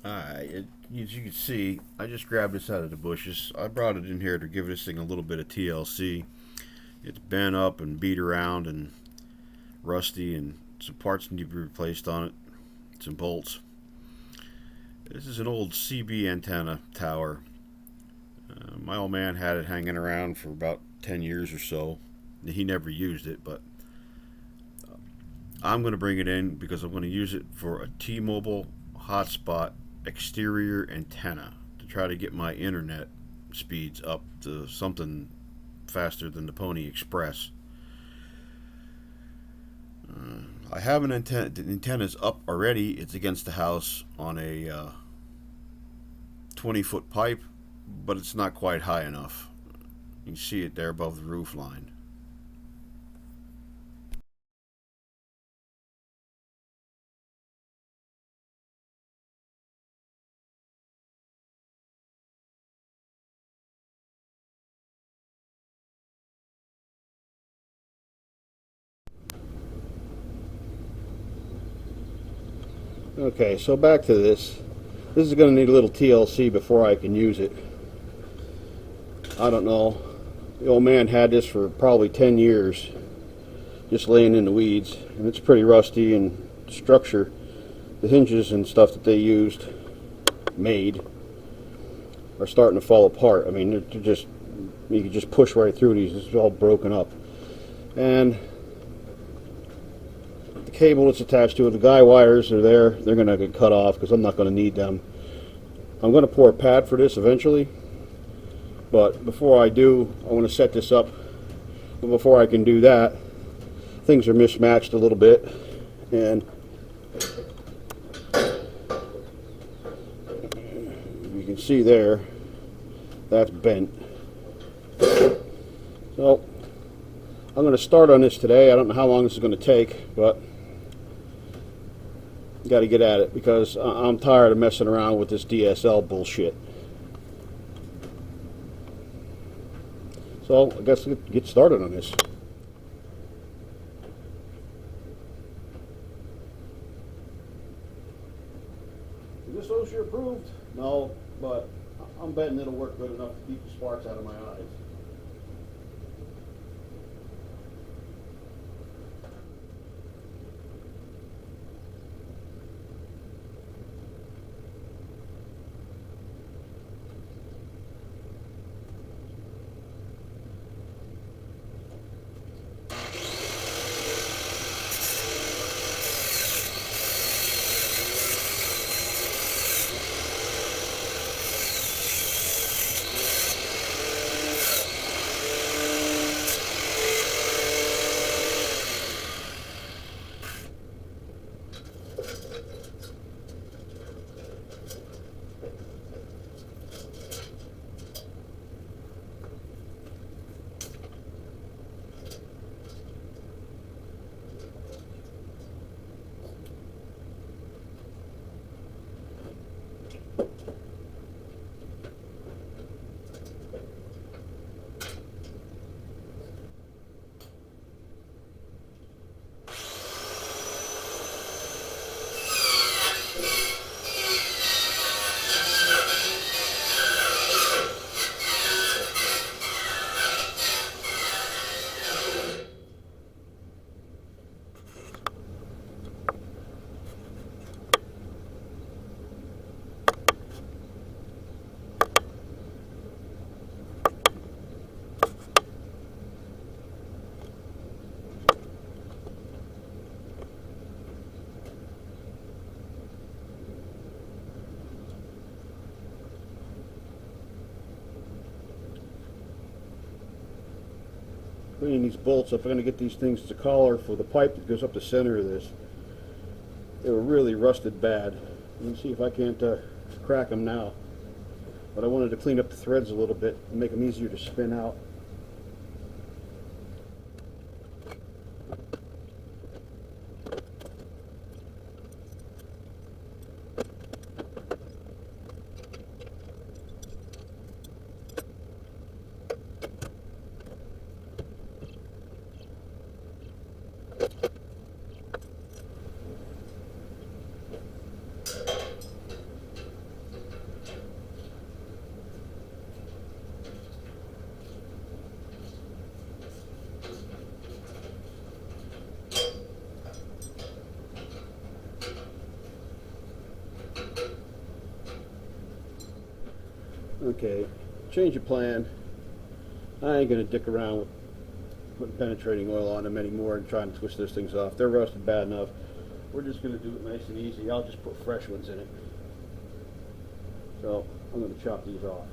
Alright, as you can see, I just grabbed this out of the bushes. I brought it in here to give this thing a little bit of TLC. It's bent up and beat around and rusty, and some parts need to be replaced on it, some bolts. This is an old CB antenna tower. My old man had it hanging around for about 10 years or so. He never used it, but I'm going to bring it in because I'm going to use it for a T-Mobile hotspot exterior antenna to try to get my internet speeds up to something faster than the Pony Express. I have an antenna. The antenna's up already. It's against the house on a 20-foot pipe, but it's not quite high enough. You can see it there above the roof line. Okay, so back to this. This is going to need a little TLC before I can use it. I don't know. The old man had this for probably 10 years, just laying in the weeds, and it's pretty rusty, and structure, the hinges and stuff that they made, are starting to fall apart. I mean, they're just, you can just push right through these. It's all broken up. And the cable that's attached to it, the guy wires are there. They're going to get cut off because I'm not going to need them. I'm going to pour a pad for this eventually, but before I do, I want to set this up. But before I can do that, things are mismatched a little bit, and you can see there, that's bent. So I'm going to start on this today. I don't know how long this is going to take, but got to get at it because I'm tired of messing around with this DSL bullshit. So I guess we'll get started on this. Is this OSHA approved? No, but I'm betting it'll work good enough to keep the sparks out of my eyes. cleaning these bolts up. I'm going to get these things to collar for the pipe that goes up the center of this. They were really rusted bad. Let me see if I can't crack them now. But I wanted to clean up the threads a little bit and make them easier to spin out. Okay, change of plan. I ain't gonna dick around with putting penetrating oil on them anymore and trying to twist those things off. They're rusted bad enough. We're just gonna do it nice and easy. I'll just put fresh ones in it. So I'm gonna chop these off.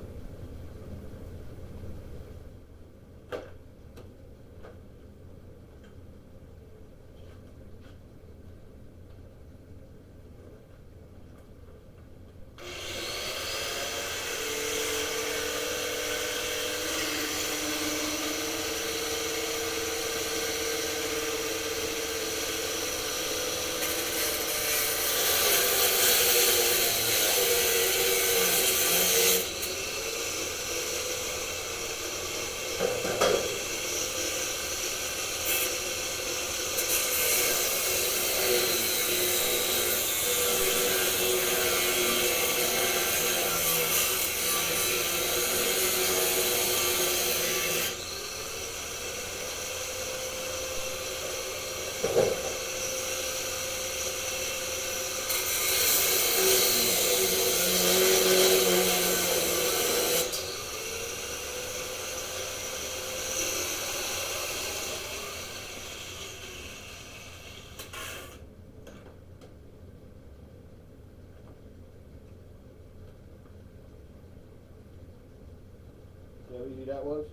See how easy that was?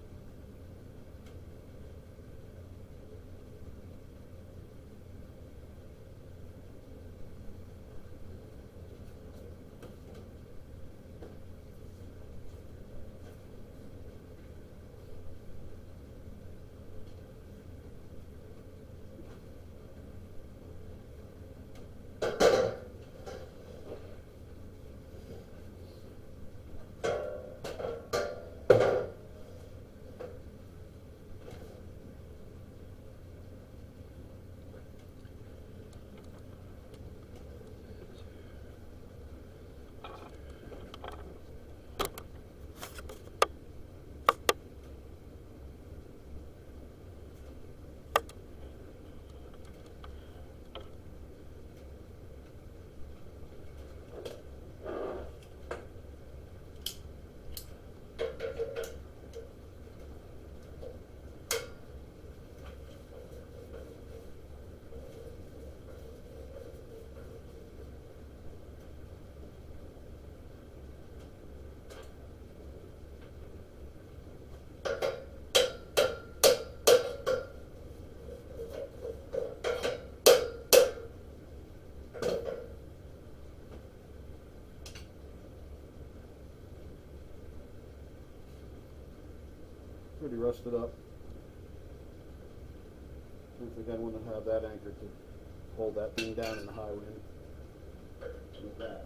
Pretty rusted up. Don't think I'd want to have that anchor to hold that thing down in the high wind. With that.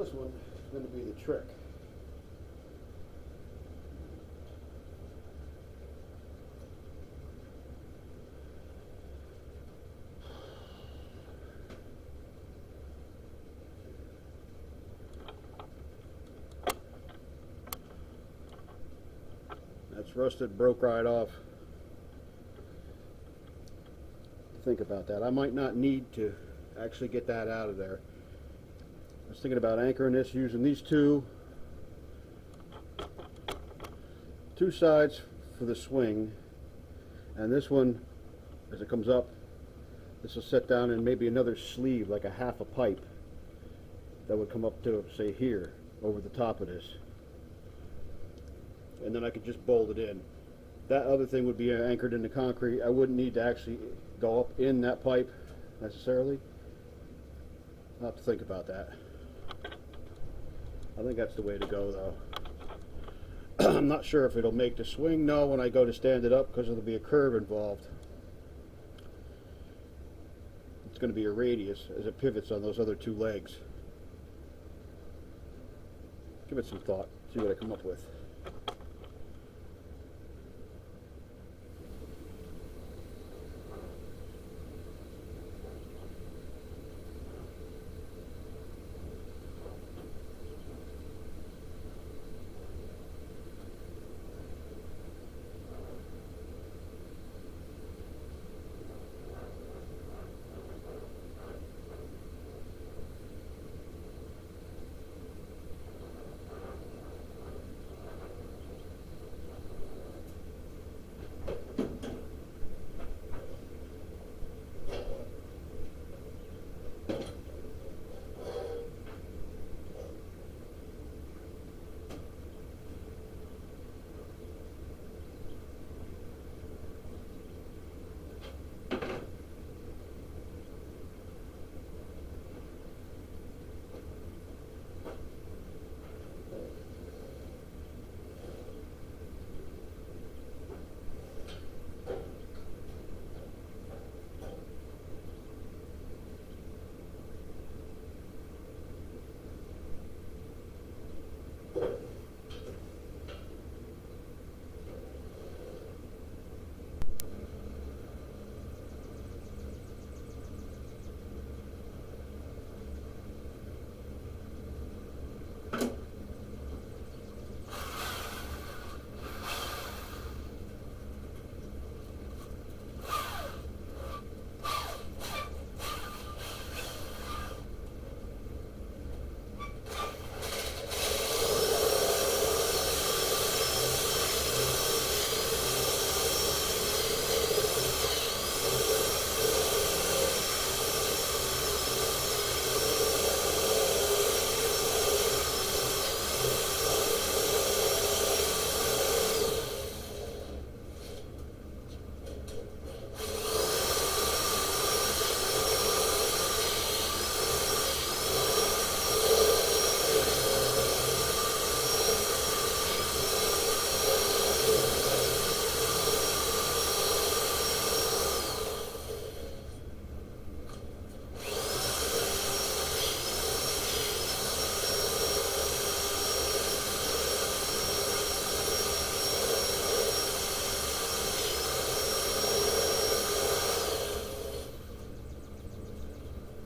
This one is going to be the trick. That's rusted, broke right off. Think about that. I might not need to actually get that out of there. I was thinking about anchoring this using these two sides for the swing, and this one, as it comes up, this will set down in maybe another sleeve, like a half a pipe that would come up to, say, here over the top of this, and then I could just bolt it in. That other thing would be anchored in the concrete. I wouldn't need to actually go up in that pipe necessarily. I'll have to think about that. I think that's the way to go, though. I'm not sure if it'll make the swing no when I go to stand it up, because there'll be a curve involved. It's going to be a radius as it pivots on those other two legs. Give it some thought, see what I come up with.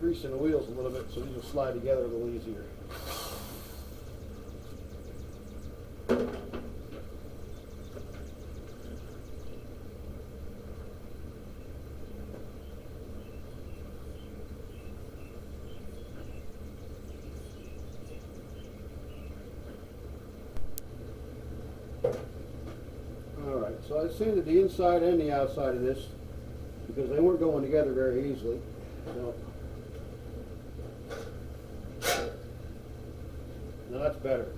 Greasing the wheels a little bit so these will slide together a little easier. Alright, so I sanded the inside and the outside of this because they weren't going together very easily. So, now that's better.